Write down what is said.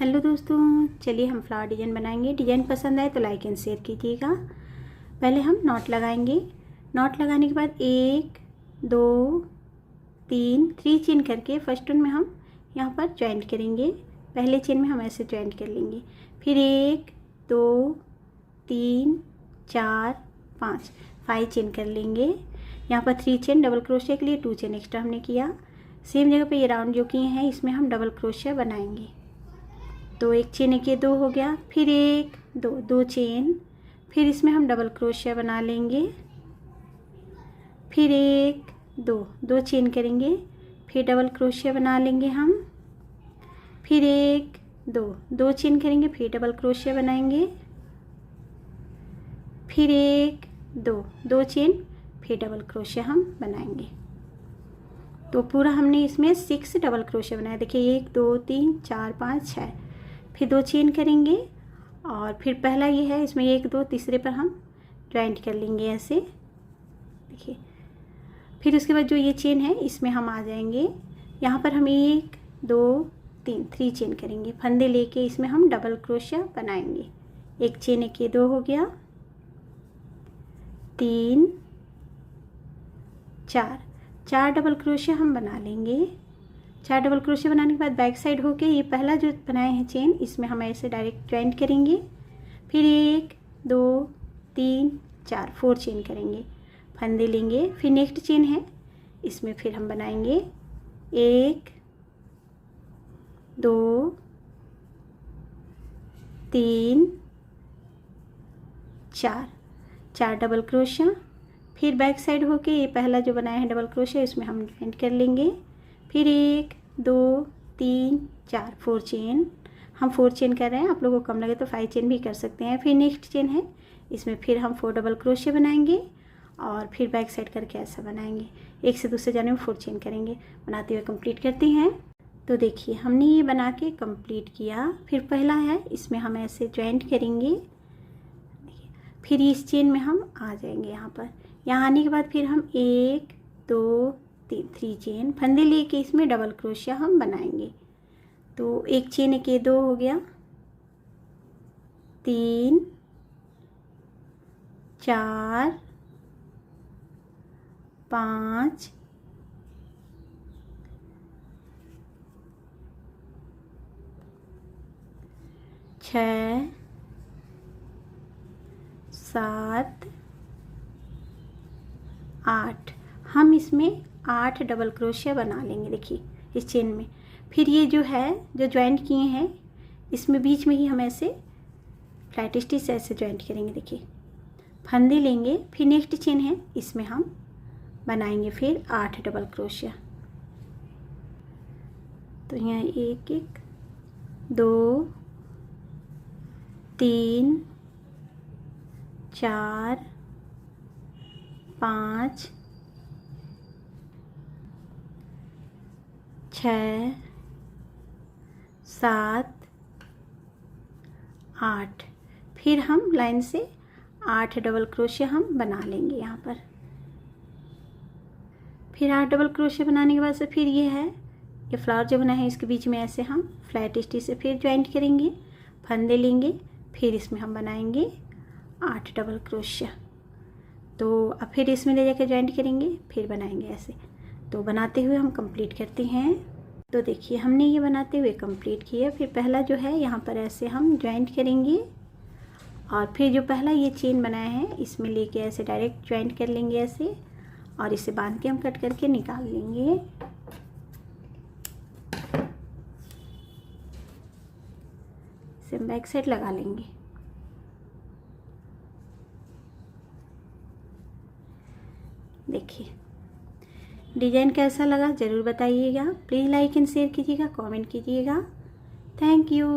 Hello दोस्तों, चलिए हम फ्लावर डिज़ाइन बनाएंगे। डिज़ाइन पसंद आए तो लाइक एंड शेयर कीजिएगा। पहले हम नॉट लगाएंगे। नॉट लगाने के बाद 1 2 3 3 चेन करके फर्स्ट वन में हम यहाँ पर ज्वाइंट करेंगे। पहले चेन में हम ऐसे ज्वाइंट कर लेंगे। फिर 1 2 3 4 5 चेन कर लेंगे। यहाँ पर 3 चेन डबल क्रोशिया के लिए 2 चेन एक्स्ट्रा हमने किया। सेम जगह पे ये राउंड जो किए हैं इसमें हम डबल क्रोशिया बनाएंगे। तो 1 चेन एक ये 2 हो गया, फिर 1 2 चेन, फिर इसमें हम डबल क्रोशिया बना लेंगे। फिर 1 2 चेन करेंगे, फिर डबल क्रोशिया बना लेंगे हम। फिर 1 2 चेन करेंगे, फिर डबल क्रोशिया बनाएंगे। फिर 1 2 चेन, फिर डबल क्रोशिया हम बनाएंगे। तो पूरा हमने इसमें 6 डबल क्रोशिया बनाया। देखिए 1 2 3 4 5 6, फिर 2 चेन करेंगे और फिर पहला ये है इसमें 1 2 तीसरे पर हम ज्वाइंट कर लेंगे ऐसे। देखिए फिर उसके बाद जो ये चेन है इसमें हम आ जाएंगे। यहाँ पर हम 1 2 3 चेन करेंगे, फंदे लेके इसमें हम डबल क्रोशिया बनाएंगे। 1 चेन एक ये 2 हो गया, 3 4 डबल क्रोशिया हम बना लेंगे। 4 डबल क्रोशिया बनाने के बाद बैक साइड होके ये पहला जो बनाए हैं चेन इसमें हम ऐसे डायरेक्ट ज्वाइंट करेंगे। फिर 1 2 3 4 चेन करेंगे, फंदे लेंगे। फिर नेक्स्ट चेन है इसमें फिर हम बनाएंगे 1 2 3 4 डबल क्रोशिया। फिर बैक साइड होके ये पहला जो बनाया है डबल क्रोशिया इसमें हम ज्वाइंट कर लेंगे। फिर 1 2 3 4 चेन, हम 4 चेन कर रहे हैं, आप लोगों को कम लगे तो 5 चेन भी कर सकते हैं। फिर नेक्स्ट चेन है इसमें फिर हम 4 डबल क्रोशिया बनाएंगे और फिर बैक साइड करके ऐसा बनाएंगे। एक से दूसरे जाने में 4 चेन करेंगे। बनाते हुए कंप्लीट करते हैं। तो देखिए हमने ये बना के कंप्लीट किया। फिर पहला है इसमें हम ऐसे ज्वाइंट करेंगे। फिर इस चेन में हम आ जाएंगे। यहाँ आने के बाद फिर हम 1 2 3 चेन, फंदे लेके इसमें डबल क्रोशिया हम बनाएंगे। तो 1 चेन एक ये 2 हो गया, 3 4 5 6 7 8, हम इसमें 8 डबल क्रोशिया बना लेंगे। देखिए इस चेन में फिर ये जो है जो ज्वाइंट किए हैं इसमें बीच में ही हम ऐसे फ्लैट स्टिच से ऐसे ज्वाइंट करेंगे। देखिए फंदे लेंगे, फिर नेक्स्ट चेन है इसमें हम बनाएंगे फिर 8 डबल क्रोशिया। तो यहाँ 1 1 2 3 4 5 6 7 8, फिर हम लाइन से 8 डबल क्रोशिया हम बना लेंगे यहाँ पर। फिर 8 डबल क्रोशिया बनाने के बाद से फिर ये है ये फ्लावर जो बना है इसके बीच में ऐसे हम फ्लैट स्टिच से फिर ज्वाइंट करेंगे, फंदे लेंगे, फिर इसमें हम बनाएंगे 8 डबल क्रोशिया। तो अब फिर इसमें ले जाकर ज्वाइंट करेंगे, फिर बनाएंगे ऐसे। तो बनाते हुए हम कंप्लीट करते हैं। तो देखिए हमने ये बनाते हुए कंप्लीट किया। फिर पहला जो है यहाँ पर ऐसे हम ज्वाइंट करेंगे और फिर जो पहला ये चेन बनाया है इसमें लेके ऐसे डायरेक्ट ज्वाइंट कर लेंगे ऐसे, और इसे बांध के हम कट करके निकाल लेंगे। इसे बैक साइड लगा लेंगे। देखिए डिज़ाइन कैसा लगा ज़रूर बताइएगा। प्लीज़ लाइक एंड शेयर कीजिएगा, कमेंट कीजिएगा। Thank you.